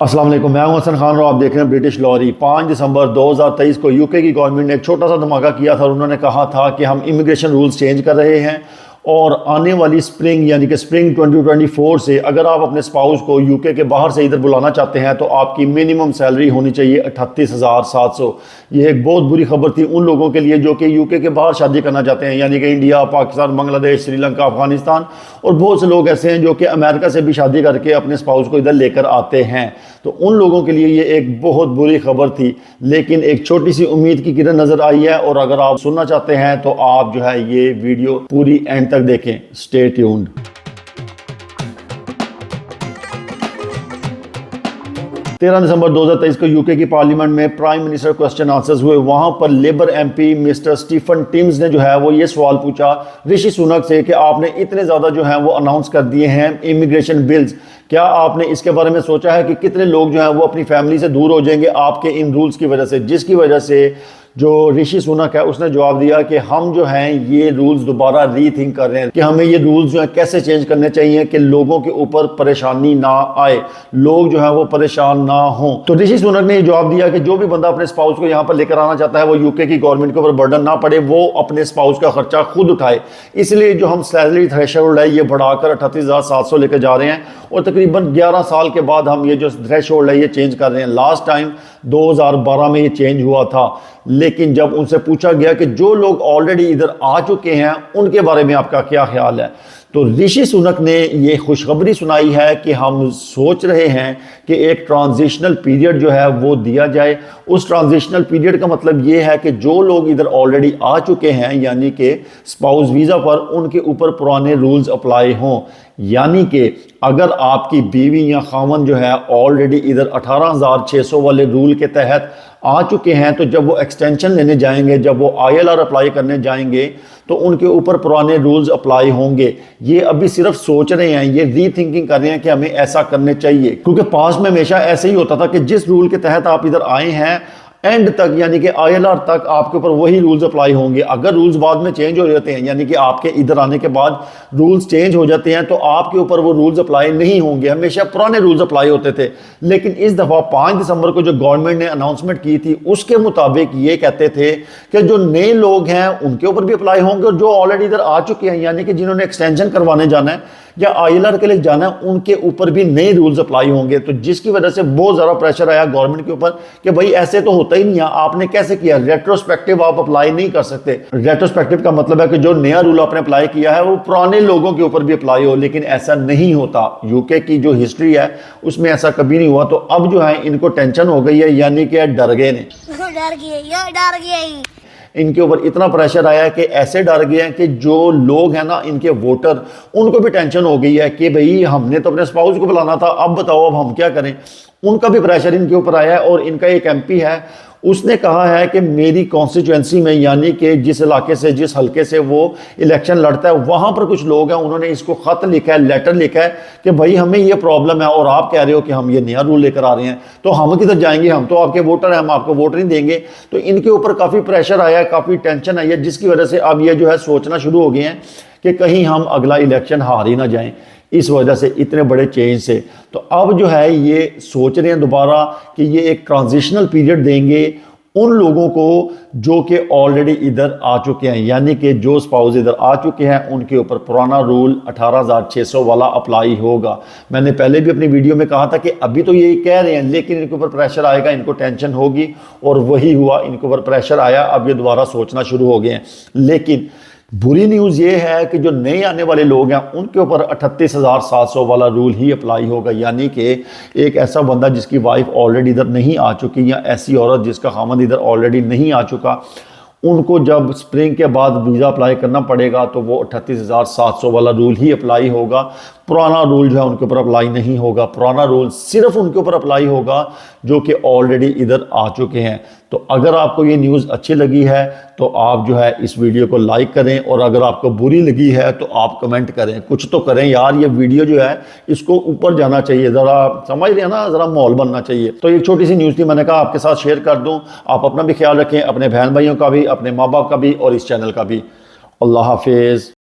अस्सलाम वालेकुम, मैं हूं हसन खान और आप देख रहे हैं ब्रिटिश लॉरी। 5 दिसंबर 2023 को यूके की गवर्नमेंट ने एक छोटा सा धमाका किया था और उन्होंने कहा था कि हम इमिग्रेशन रूल्स चेंज कर रहे हैं और आने वाली स्प्रिंग यानी कि स्प्रिंग 2024 से अगर आप अपने स्पाउस को यूके के बाहर से इधर बुलाना चाहते हैं तो आपकी मिनिमम सैलरी होनी चाहिए 38,700। ये एक बहुत बुरी खबर थी उन लोगों के लिए जो कि यूके के बाहर शादी करना चाहते हैं, यानी कि इंडिया, पाकिस्तान, बांग्लादेश, श्रीलंका, अफगानिस्तान, और बहुत से लोग ऐसे हैं जो कि अमेरिका से भी शादी करके अपने स्पाउस को इधर लेकर आते हैं। तो उन लोगों के लिए ये एक बहुत बुरी खबर थी, लेकिन एक छोटी सी उम्मीद की किरण नजर आई है। और अगर आप सुनना चाहते हैं तो आप जो है ये वीडियो पूरी एंड तक देखें। Stay tuned. 13 दिसंबर 2023 को यूके की पार्लियामेंट में प्राइम मिनिस्टर क्वेश्चन आंसर्स हुए। वहां पर Labour MP mister Stephen Timms ने जो है वो ये सवाल पूछा ऋषि सुनक से कि आपने इतने ज़्यादा जो है वो अनाउंस कर दिए हैं इमिग्रेशन बिल्स, क्या आपने इसके बारे में सोचा है कि कितने लोग जो हैं वो अपनी फैमिली से दूर हो जाएंगे आपके इन रूल्स की वजह से। जिसकी वजह से जो ऋषि सुनक है उसने जवाब दिया कि हम जो हैं ये रूल्स दोबारा रीथिंक कर रहे हैं कि हमें ये रूल्स जो है कैसे चेंज करने चाहिए कि लोगों के ऊपर परेशानी ना आए, लोग जो है वो परेशान ना हो। तो ऋषि सुनक ने जवाब दिया कि जो भी बंदा अपने स्पाउस को यहाँ पर लेकर आना चाहता है वो यूके की गवर्नमेंट के ऊपर बर्डन ना पड़े, वो अपने स्पाउस का खर्चा खुद उठाए। इसलिए जो हम सैलरी थ्रेशोल्ड है ये बढ़ाकर 38,700 लेकर जा रहे हैं और तकरीबन 11 साल के बाद हम ये जो थ्रेशोल्ड है ये चेंज कर रहे हैं। लास्ट टाइम 2012 में ये चेंज हुआ था, लेकिन जब उनसे पूछा गया कि जो लोग ऑलरेडी इधर आ चुके हैं उनके बारे में आपका क्या ख्याल है, तो ऋषि सुनक ने ये खुशखबरी सुनाई है कि हम सोच रहे हैं कि एक ट्रांजिशनल पीरियड जो है वो दिया जाए। उस ट्रांजिशनल पीरियड का मतलब ये है कि जो लोग इधर ऑलरेडी आ चुके हैं यानी कि स्पाउस वीज़ा पर, उनके ऊपर पुराने रूल्स अप्लाई हों। यानी कि अगर आपकी बीवी या खामन जो है ऑलरेडी इधर 18,600 वाले रूल के तहत आ चुके हैं तो जब वो एक्सटेंशन लेने जाएंगे, जब वो ILR अप्लाई करने जाएंगे तो उनके ऊपर पुराने रूल्स अप्लाई होंगे। ये अभी सिर्फ सोच रहे हैं, ये रीथिंकिंग कर रहे हैं कि हमें ऐसा करने चाहिए, क्योंकि पास में हमेशा ऐसे ही होता था कि जिस रूल के तहत आप इधर आए हैं एंड तक यानी कि ILR तक आपके ऊपर वही रूल्स अप्लाई होंगे। अगर रूल्स बाद में चेंज हो जाते हैं यानी कि आपके इधर आने के बाद रूल्स चेंज हो जाते हैं तो आपके ऊपर वो रूल्स अप्लाई नहीं होंगे, हमेशा पुराने रूल्स अप्लाई होते थे। लेकिन इस दफ़ा 5 दिसंबर को जो गवर्नमेंट ने अनाउंसमेंट की थी उसके मुताबिक ये कहते थे कि जो नए लोग हैं उनके ऊपर भी अप्लाई होंगे और जो ऑलरेडी इधर आ चुके हैं यानी कि जिन्होंने एक्सटेंशन करवाने जाना है या ILR के लिए जाना है उनके ऊपर भी नए रूल्स अप्लाई होंगे। तो जिसकी वजह से बहुत ज़्यादा प्रेशर आया गवर्नमेंट के ऊपर कि भाई ऐसे तो होता ही नहीं है, आपने कैसे किया, रेट्रोस्पेक्टिव आप अप्लाई नहीं कर सकते। रेट्रोस्पेक्टिव का मतलब है कि जो नया रूल आपने अप्लाई किया है वो पुराने लोगों के ऊपर भी अप्लाई हो, लेकिन ऐसा नहीं होता। यूके की जो हिस्ट्री है उसमें ऐसा कभी नहीं हुआ। तो अब जो है इनको टेंशन हो गई है, यानी कि डर गए ने, डर गए इनके ऊपर इतना प्रेशर आया है कि ऐसे डर गए हैं कि जो लोग हैं ना इनके वोटर, उनको भी टेंशन हो गई है कि भाई हमने तो अपने स्पाउस को बुलाना था, अब बताओ अब हम क्या करें। उनका भी प्रेशर इनके ऊपर आया है। और इनका एक MP है, उसने कहा है कि मेरी कॉन्स्टिट्यूएंसी में यानी कि जिस इलाके से, जिस हल्के से वो इलेक्शन लड़ता है वहां पर कुछ लोग हैं, उन्होंने इसको खत लिखा है, लेटर लिखा है कि भाई हमें ये प्रॉब्लम है और आप कह रहे हो कि हम ये नया रूल लेकर आ रहे हैं, तो हम किधर जाएंगे, हम तो आपके वोटर हैं, हम आपको वोट नहीं देंगे। तो इनके ऊपर काफ़ी प्रेशर आया है, काफ़ी टेंशन आई है, जिसकी वजह से अब ये जो है सोचना शुरू हो गए हैं कि कहीं हम अगला इलेक्शन हार ही ना जाएं इस वजह से, इतने बड़े चेंज से। तो अब जो है ये सोच रहे हैं दोबारा कि ये एक ट्रांजिशनल पीरियड देंगे उन लोगों को जो कि ऑलरेडी इधर आ चुके हैं, यानी कि जो स्पाउस इधर आ चुके हैं उनके ऊपर पुराना रूल 18,600 वाला अप्लाई होगा। मैंने पहले भी अपनी वीडियो में कहा था कि अभी तो यही कह रहे हैं लेकिन इनके ऊपर प्रेशर आएगा, इनको टेंशन होगी, और वही हुआ, इनके ऊपर प्रेशर आया, अब ये दोबारा सोचना शुरू हो गए हैं। लेकिन बुरी न्यूज़ ये है कि जो नए आने वाले लोग हैं उनके ऊपर 38,700 वाला रूल ही अप्लाई होगा। यानी कि एक ऐसा बंदा जिसकी वाइफ ऑलरेडी इधर नहीं आ चुकी या ऐसी औरत जिसका खामद इधर ऑलरेडी नहीं आ चुका, उनको जब स्प्रिंग के बाद वीज़ा अप्लाई करना पड़ेगा तो वो 38,700 वाला रूल ही अप्लाई होगा। पुराना रूल जो है उनके ऊपर अप्लाई नहीं होगा। पुराना रूल सिर्फ उनके ऊपर अप्लाई होगा जो कि ऑलरेडी इधर आ चुके हैं। तो अगर आपको ये न्यूज़ अच्छी लगी है तो आप जो है इस वीडियो को लाइक करें, और अगर आपको बुरी लगी है तो आप कमेंट करें, कुछ तो करें यार। ये वीडियो जो है इसको ऊपर जाना चाहिए, ज़रा समझ रहे हैं ना, ज़रा माहौल बनना चाहिए। तो एक छोटी सी न्यूज़ थी, मैंने कहा आपके साथ शेयर कर दूँ। आप अपना भी ख्याल रखें, अपने बहन भाइयों का भी, अपने माँ बाप का भी और इस चैनल का भी। अल्लाह हाफिज़।